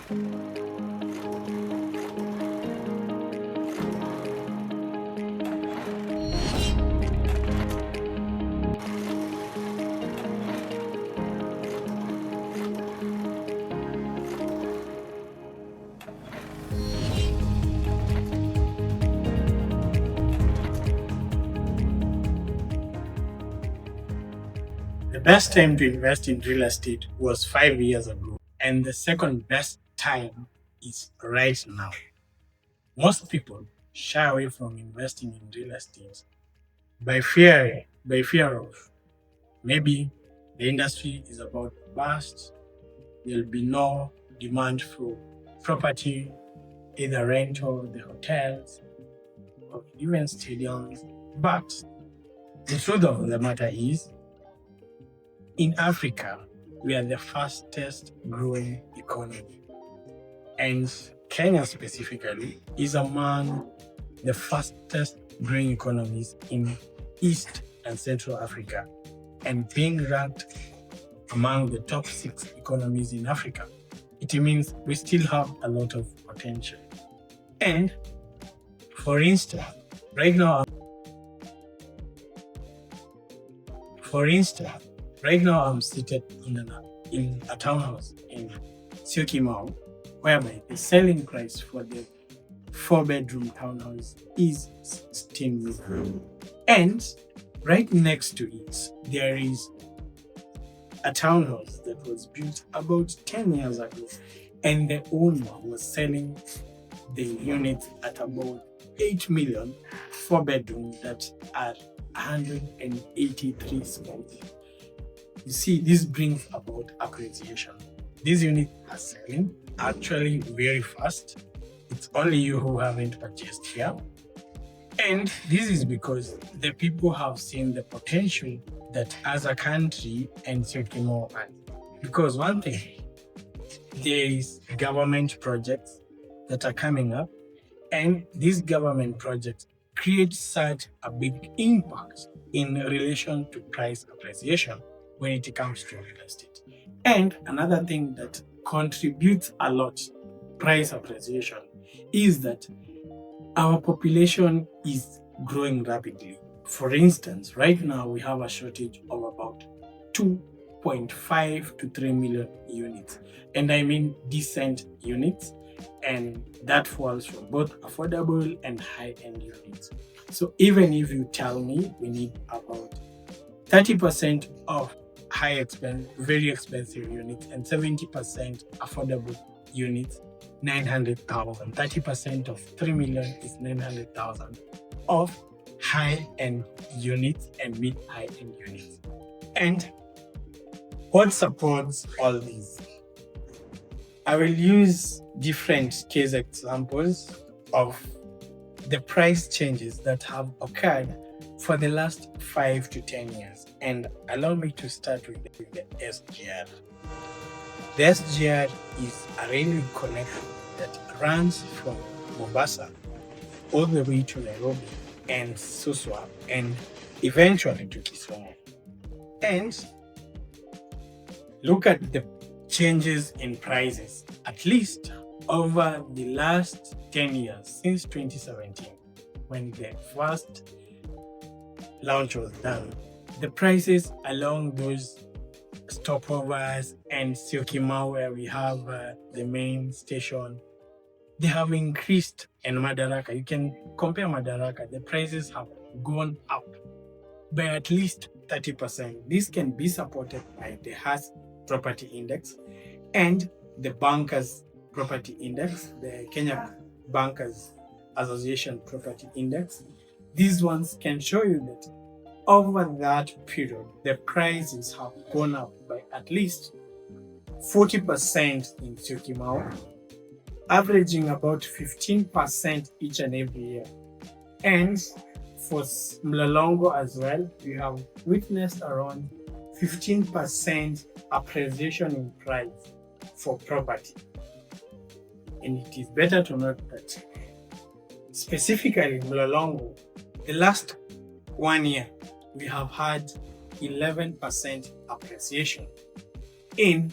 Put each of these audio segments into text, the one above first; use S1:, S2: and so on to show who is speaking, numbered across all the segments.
S1: The best time to invest in real estate was 5 years ago, and the second best time is right now. Most people shy away from investing in real estate by fear of maybe the industry is about to burst, there'll be no demand for property, either rental, the hotels, or even stadiums. But the truth of the matter is, in Africa, we are the fastest growing economy. And Kenya specifically is among the fastest growing economies in East and Central Africa and being ranked among the top 6 economies in Africa. It means we still have a lot of potential. And for instance, right now I'm seated in a townhouse in Syokimau, whereby the selling price for the 4-bedroom townhouse is 16 million. And right next to it, there is a townhouse that was built about 10 years ago, and the owner was selling the unit at about 8 million, 4-bedroom that are 183 square feet. You see, this brings about appreciation. These units are selling actually very fast. It's only you who haven't purchased here. And this is because the people have seen the potential that as a country and Syokimau has. Because one thing, there is government projects that are coming up, and these government projects create such a big impact in relation to price appreciation when it comes to real estate. And another thing that contributes a lot to price appreciation is that our population is growing rapidly. For instance, right now we have a shortage of about 2.5 to 3 million units. And I mean decent units, and that falls from both affordable and high-end units. So even if you tell me we need about 30% of very expensive units and 70% affordable units, 900,000. 30% of 3 million is 900,000 of high-end units and mid-high-end units. And what supports all these? I will use different case examples of the price changes that have occurred for the last 5 to 10 years. And allow me to start with the SGR. The SGR is a railway connection that runs from Mombasa all the way to Nairobi and Suswa and eventually to Kisumu. And look at the changes in prices, at least over the last 10 years, since 2017, when the first launch was done. The prices along those stopovers and Syokimau, where we have the main station, they have increased. And Madaraka, you can compare Madaraka, the prices have gone up by at least 30%. This can be supported by the House Property Index and the Bankers Property Index, the Kenya Bankers Association Property Index. These ones can show you that over that period, the prices have gone up by at least 40% in Syokimau, averaging about 15% each and every year. And for Mlolongo as well, we have witnessed around 15% appreciation in price for property. And it is better to note that specifically Mlolongo, the last 1 year, we have had 11% appreciation in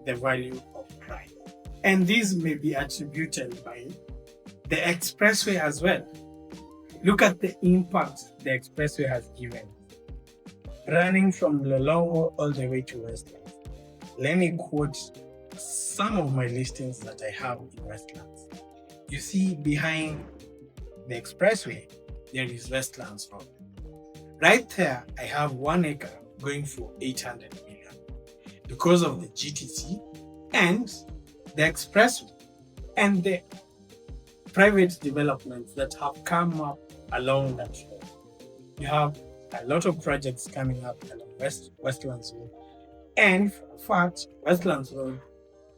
S1: the value of price. And these may be attributed by the expressway as well. Look at the impact the expressway has given. Running from Lolongo all the way to Westlands. Let me quote some of my listings that I have in Westlands. You see behind the expressway, there is Westlands Road. Right there, I have 1 acre going for 800 million because of the GTC and the expressway and the private developments that have come up along that road. You have a lot of projects coming up along Westlands Road. And in fact, Westlands Road,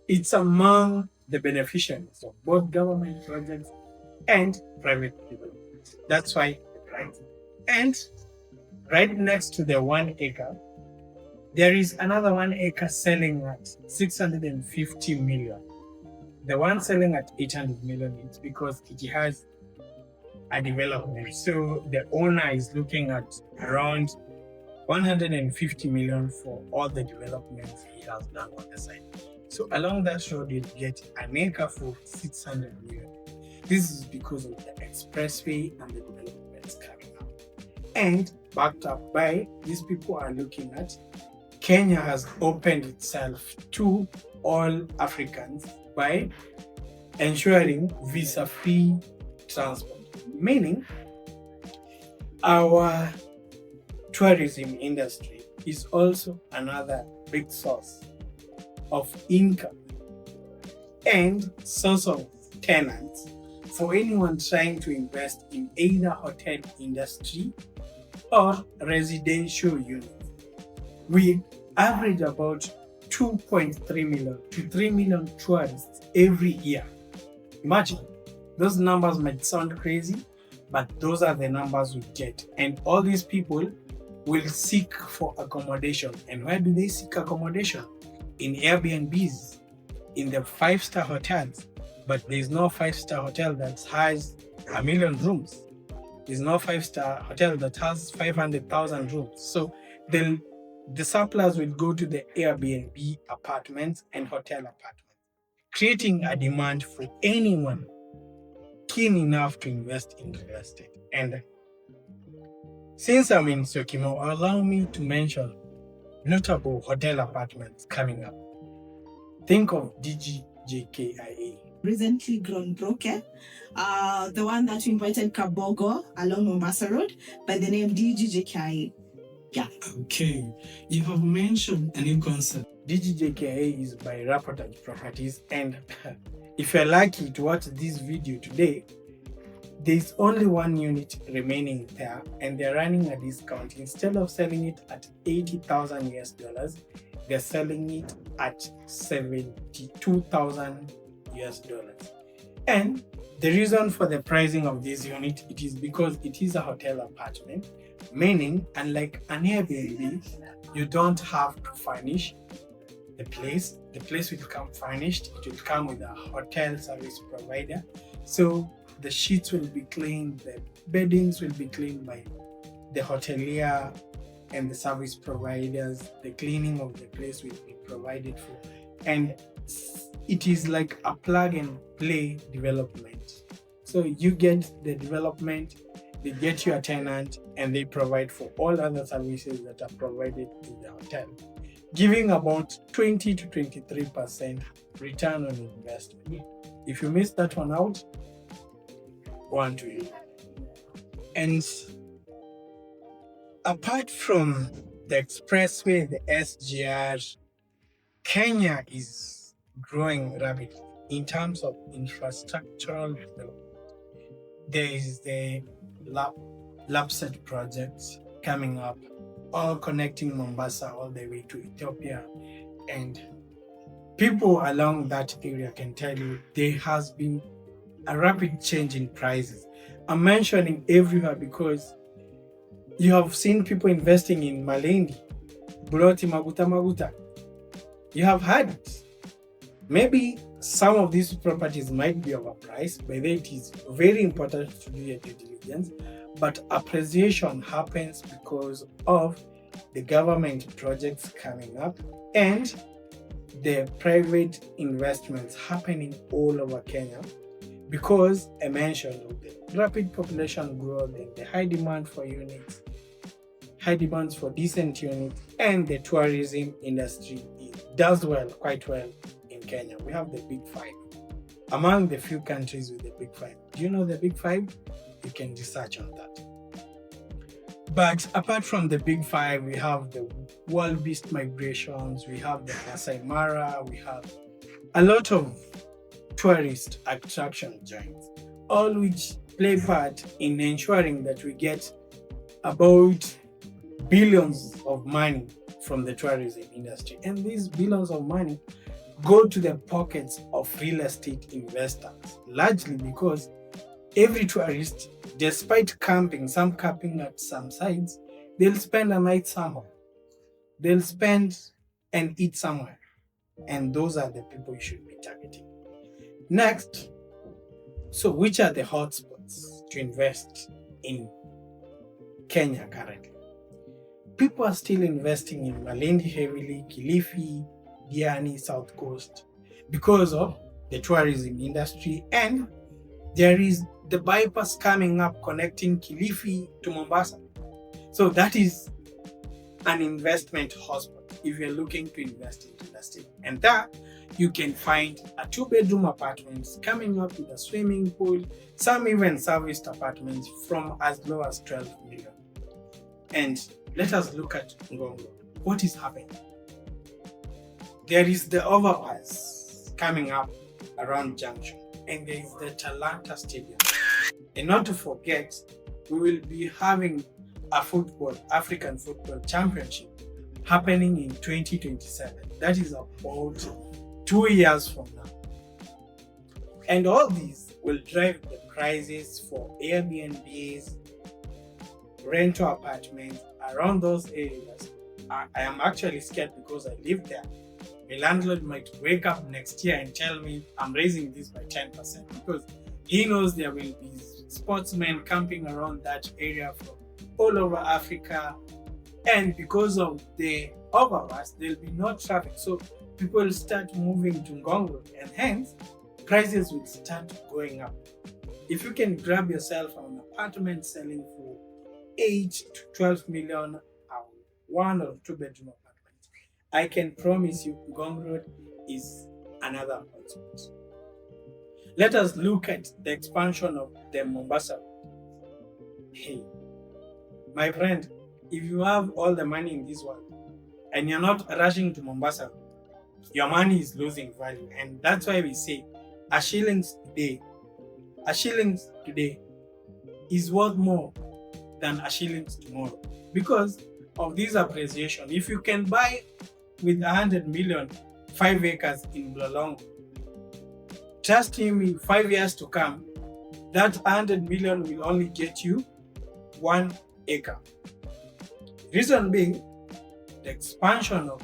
S1: it's among the beneficiaries of both government projects and private development. That's why the price. And right next to the 1 acre, there is another 1 acre selling at 650 million. The one selling at 800 million is because it has a development. So the owner is looking at around 150 million for all the developments he has done on the site. So along that road, you get an acre for 600 million. This is because of the expressway and the developments coming up. And backed up by these people are looking at Kenya has opened itself to all Africans by ensuring visa-free transport, meaning our tourism industry is also another big source of income and source of tenants for anyone trying to invest in either hotel industry or residential units. We average about 2.3 million to 3 million tourists every year. Imagine, those numbers might sound crazy, but those are the numbers we get. And all these people will seek for accommodation. And where do they seek accommodation? In Airbnbs, in the 5-star hotels. But there's no 5-star hotel that has 1 million rooms. There's no 5-star hotel that has 500,000 rooms. So the surplus will go to the Airbnb apartments and hotel apartments, creating a demand for anyone keen enough to invest in real estate. And since I'm in Syokimau, allow me to mention notable hotel apartments coming up. Think of DGKIA.
S2: Recently grown broken. The one that we invited Kabogo along Mombasa Road by the name DGKIA. Yeah.
S1: Okay. You have mentioned a new concept. DGKIA is by Reportage Properties, and if you're lucky to watch this video today, there's only 1 unit remaining there, and they're running a discount. Instead of selling it at $80,000 US, they're selling it at $72,000 US. And the reason for the pricing of this unit, it is because it is a hotel apartment, meaning unlike an Airbnb, you don't have to furnish the place. The place will come furnished. It will come with a hotel service provider. So the sheets will be cleaned, the beddings will be cleaned by the hotelier and the service providers. The cleaning of the place will be provided for. And it is like a plug and play development. So you get the development, they get you a tenant, and they provide for all other services that are provided in the hotel, giving about 20 to 23% return on investment. If you miss that one out, one to you. And apart from the expressway, the SGR, Kenya is growing rapidly in terms of infrastructural development. There is the LAPSET project coming up, all connecting Mombasa all the way to Ethiopia. And people along that area can tell you there has been a rapid change in prices. I'm mentioning everywhere because you have seen people investing in Malindi, Buroti, Maguta. You have had it. Maybe some of these properties might be overpriced, but it is very important to do your due diligence. But appreciation happens because of the government projects coming up and the private investments happening all over Kenya because I mentioned the rapid population growth and the high demand for units, high demands for decent units, and the tourism industry does quite well in Kenya. We have the big five. Among the few countries with the big five. Do you know the big five? You can research on that. But apart from the big five, we have the wild beast migrations, we have the Masai Mara, we have a lot of tourist attraction joints, all which play part in ensuring that we get about billions of money from the tourism industry. And these billions of money go to the pockets of real estate investors, largely because every tourist, despite camping at some sites, they'll spend a night somewhere. They'll spend and eat somewhere. And those are the people you should be targeting. Next, so which are the hotspots to invest in Kenya currently? People are still investing in Malindi heavily, Kilifi, Diani, South Coast, because of the tourism industry, and there is the bypass coming up connecting Kilifi to Mombasa. So that is an investment hotspot if you're looking to invest into the state. And that you can find a 2-bedroom apartments coming up with a swimming pool, some even serviced apartments from as low as 12 million. And let us look at Ngong Road. What is happening? There is the overpass coming up around Junction, and there is the Talanta Stadium. And not to forget, we will be having a African Football Championship happening in 2027. That is about 2 years from now. And all these will drive the prices for Airbnbs, rental apartments around those areas. I am actually scared because I live there. My landlord might wake up next year and tell me I'm raising this by 10% because he knows there will be sportsmen camping around that area from all over Africa. And because of the overpass, there'll be no traffic. So people will start moving to Ngong Road, and hence prices will start going up. If you can grab yourself an apartment selling for 8 to 12 million, a 1 or 2 bedroom apartment, I can promise you Ngong Road is another hotspot. Let us look at the expansion of the Mombasa Road. Hey, my friend, if you have all the money in this world and you're not rushing to Mombasa, your money is losing value. And that's why we say a shilling today is worth more than a shilling tomorrow because of this appreciation. If you can buy with 100 million 5 acres in Mlolongo, trust me, 5 years to come, that 100 million will only get you 1 acre. Reason being, the expansion of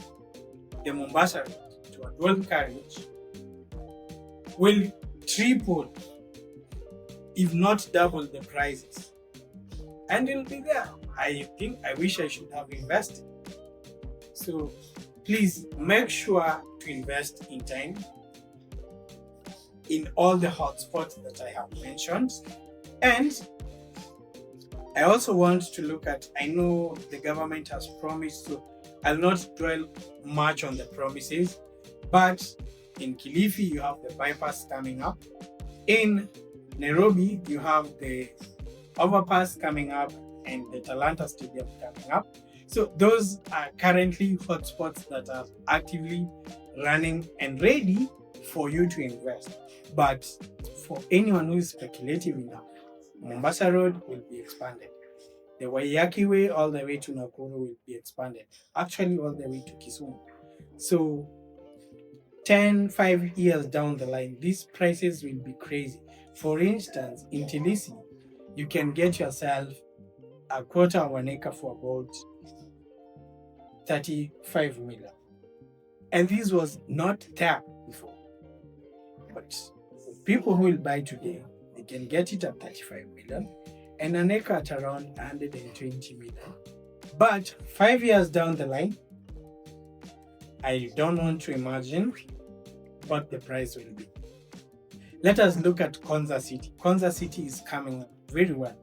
S1: the Mombasa Road to a dual carriage will triple, if not double, the prices. And it'll be there. I wish I should have invested. So please make sure to invest in time in all the hotspots that I have mentioned. And I also want to look at, I know the government has promised, so I'll not dwell much on the promises, but in Kilifi, you have the bypass coming up. In Nairobi, you have the overpass coming up and the Talanta Stadium coming up. So those are currently hotspots that are actively running and ready for you to invest. But for anyone who is speculative enough, Mombasa Road will be expanded. The Waiyaki Way all the way to Nakuru will be expanded. Actually, all the way to Kisumu. So 5 years down the line, these prices will be crazy. For instance, in Tilisi, you can get yourself a quarter of an acre for about 35 million. And this was not there before. But people who will buy today, they can get it at 35 million and an acre at around 120 million. But 5 years down the line, I don't want to imagine what the price will be. Let us look at Konza City. Konza City is coming up very well,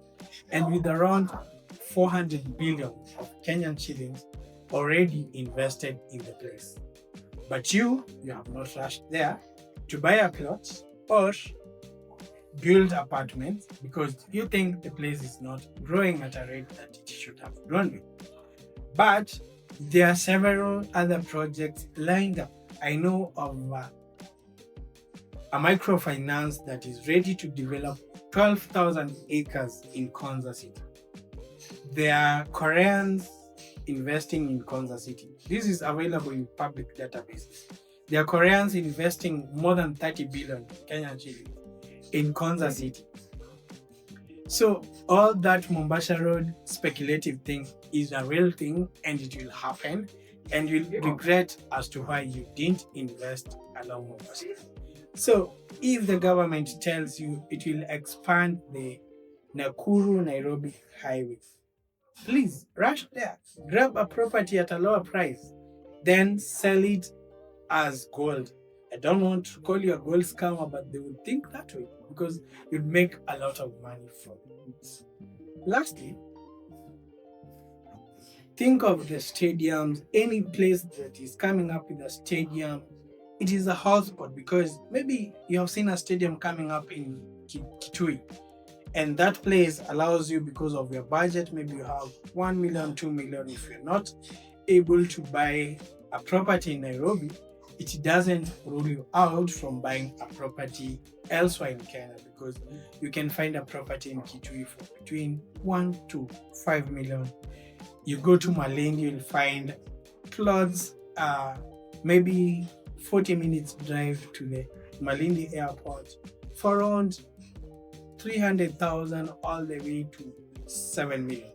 S1: and with around 400 billion of Kenyan shillings already invested in the place. But you have not rushed there to buy a plot or build apartments because you think the place is not growing at a rate that it should have grown with. But there are several other projects lined up. I know of a microfinance that is ready to develop 12,000 acres in Konza City. There are Koreans investing in Konza City. This is available in public databases. There are Koreans investing more than 30 billion Kenyan shillings in Konza City. So all that Mombasa Road speculative thing is a real thing, and it will happen, and you'll regret as to why you didn't invest along Mombasa. So if the government tells you it will expand the Nakuru-Nairobi highway, please rush there, grab a property at a lower price, then sell it as gold. I don't want to call you a gold scammer, but they would think that way because you'd make a lot of money from it. Lastly, think of the stadiums, any place that is coming up with a stadium. It is a hotspot because maybe you have seen a stadium coming up in Kitui, and that place allows you, because of your budget, maybe you have 1 million, 2 million. If you're not able to buy a property in Nairobi, it doesn't rule you out from buying a property elsewhere in Kenya, because you can find a property in Kitui for between 1 to 5 million. You go to Malindi, you'll find plots, maybe 40 minutes drive to the Malindi airport for around 300,000 all the way to 7 million.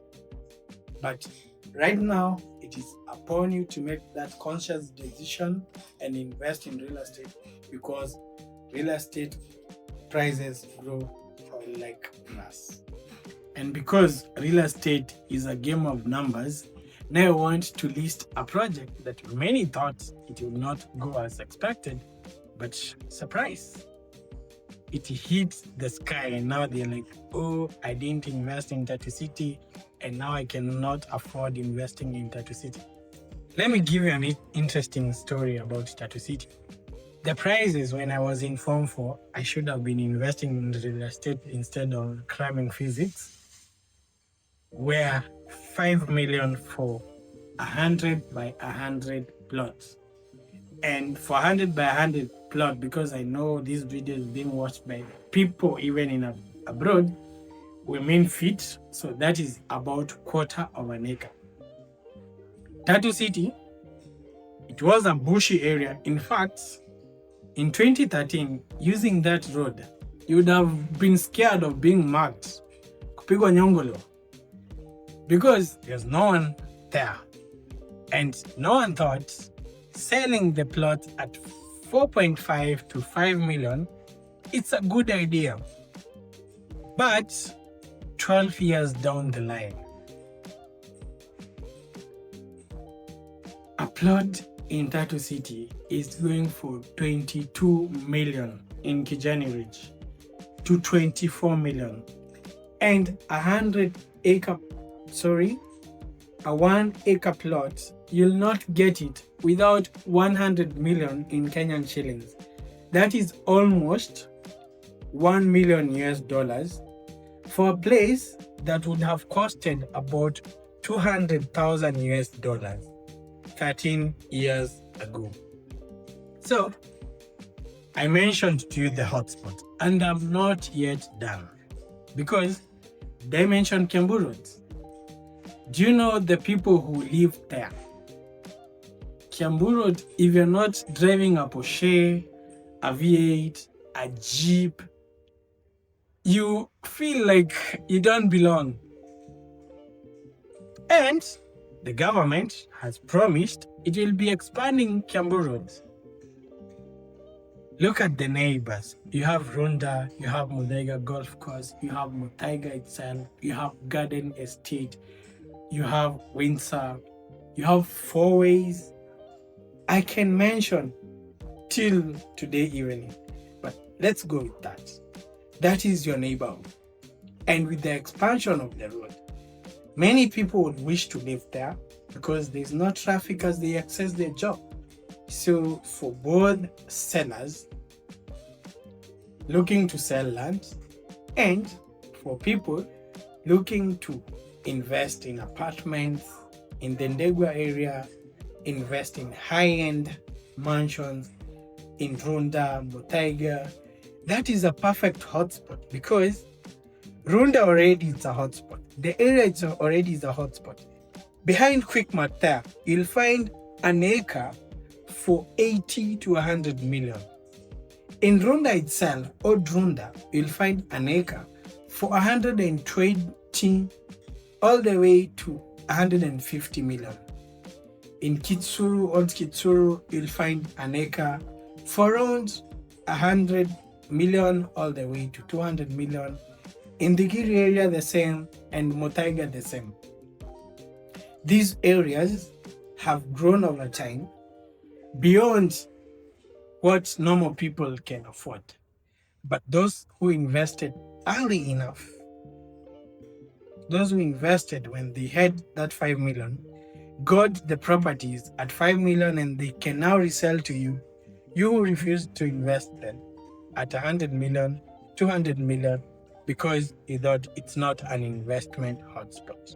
S1: But right now, it is upon you to make that conscious decision and invest in real estate, because real estate prices grow like grass. And because real estate is a game of numbers, now I want to list a project that many thought it would not go as expected, but surprise, it hit the sky, and now they're like, oh, I didn't invest in Tatu City, and now I cannot afford investing in Tatu City. Let me give you an interesting story about Tatu City. The prices when I was in Form 4, I should have been investing in real estate instead of cramming physics, were 5 million for 100 by 100 plots. And for 100 by 100 plot, because I know these videos being watched by people even in abroad, we mean feet, so that is about 1/4 of an acre. Tatu City, it was a bushy area. In fact, in 2013, using that road, you would have been scared of being marked, kupigwa nyongolo, because there's no one there. And no one thought selling the plot at 4.5 to 5 million, it's a good idea. But 12 years down the line, a plot in Tatu City is going for 22 million in Kijani Ridge to 24 million. And a 1 acre plot, you'll not get it without 100 million in Kenyan shillings. That is almost $1 million for a place that would have costed about $200,000 13 years ago. So I mentioned to you the hotspot, and I'm not yet done, because they mentioned Kiambu Road. Do you know the people who live there? Kiambu Road, if you're not driving a Porsche, a V8, a Jeep, you feel like you don't belong. And the government has promised it will be expanding Kiambu Road. Look at the neighbors. You have Runda, you have Muthaiga Golf Course, you have Muthaiga itself, you have Garden Estate, you have Windsor, you have Four Ways, I can mention till today evening, but let's go with that. That is your neighborhood. And with the expansion of the road, many people would wish to live there because there's no traffic as they access their job. So for both sellers looking to sell land and for people looking to invest in apartments in the Ndegwa area, invest in high-end mansions in Runda, Mutaiga, that is a perfect hotspot because Runda already is a hotspot. The area already is a hotspot. Behind Quickmart there, you'll find an acre for 80 to 100 million. In Runda itself, Old Runda, you'll find an acre for 120 all the way to 150 million. In Kitsuru, Old Kitsuru, you'll find an acre for around 100 million all the way to 200 million. In the Giri area, the same, and Mutaiga, the same. These areas have grown over time beyond what normal people can afford. But those who invested early enough, those who invested when they had that 5 million, got the properties at 5 million and they can now resell to you. You who refused to invest then at 100 million, 200 million, because you thought it's not an investment hotspot.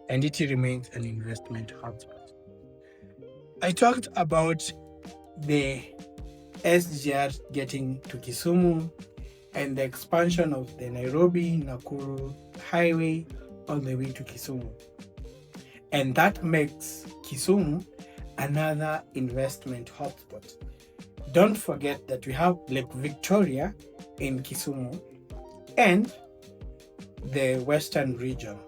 S1: And it remains an investment hotspot. I talked about the SGR getting to Kisumu and the expansion of the Nairobi-Nakuru highway all the way to Kisumu. And that makes Kisumu another investment hotspot. Don't forget that we have Lake Victoria in Kisumu and the Western region.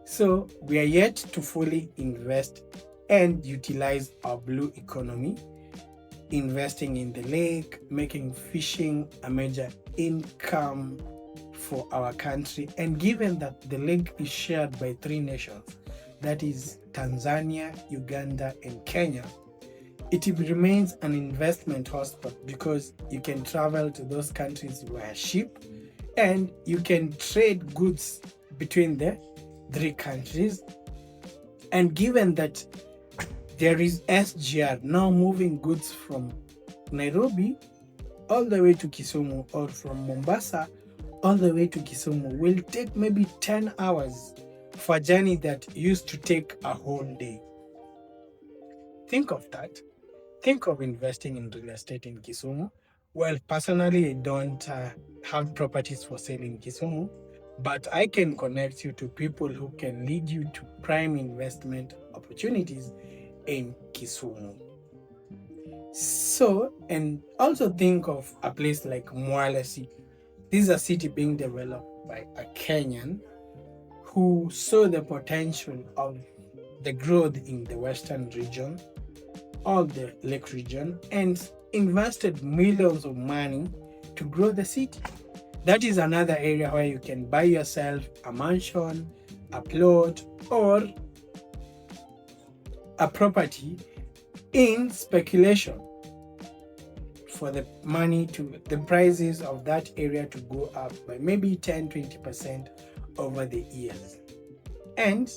S1: So we are yet to fully invest and utilize our blue economy, investing in the lake, making fishing a major income for our country. And given that the lake is shared by 3 nations, that is Tanzania, Uganda, and Kenya, it remains an investment hotspot because you can travel to those countries via ship and you can trade goods between the 3 countries. And given that there is SGR now moving goods from Nairobi all the way to Kisumu or from Mombasa all the way to Kisumu, will take maybe 10 hours for a journey that used to take a whole day. Think of that. Think of investing in real estate in Kisumu. Well, personally, I don't have properties for sale in Kisumu, but I can connect you to people who can lead you to prime investment opportunities in Kisumu. So, and also think of a place like Mombasa City. This is a city being developed by a Kenyan who saw the potential of the growth in the Western region, or the Lake region, and invested millions of money to grow the city. That is another area where you can buy yourself a mansion, a plot, or a property in speculation for the money to the prices of that area to go up by maybe 10-20% over the years. And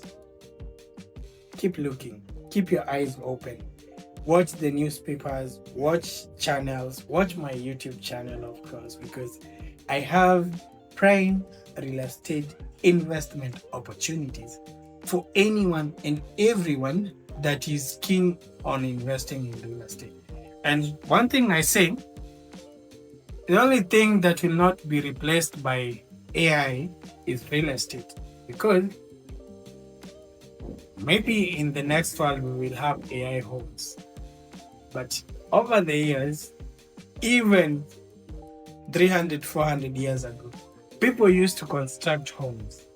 S1: keep looking, keep your eyes open, watch the newspapers, watch channels, watch my YouTube channel, of course, because I have prime real estate investment opportunities for anyone and everyone that is keen on investing in real estate. And one thing I say, the only thing that will not be replaced by AI is real estate, because maybe in the next world we will have AI homes. But over the years, even 300, 400 years ago, people used to construct homes.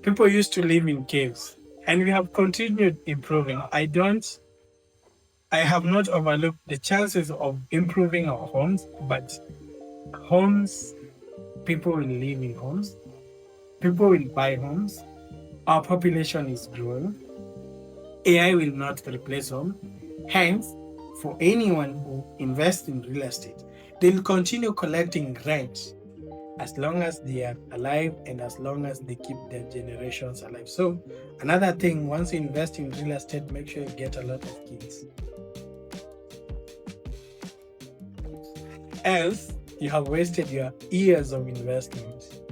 S1: People used to live in caves, and we have continued improving. I have not overlooked the chances of improving our homes, but homes, people will live in homes, people will buy homes, our population is growing, AI will not replace home, Hence, for anyone who invests in real estate, they'll continue collecting rent as long as they are alive and as long as they keep their generations alive. So, another thing, once you invest in real estate, make sure you get a lot of kids. Else, you have wasted your years of investment.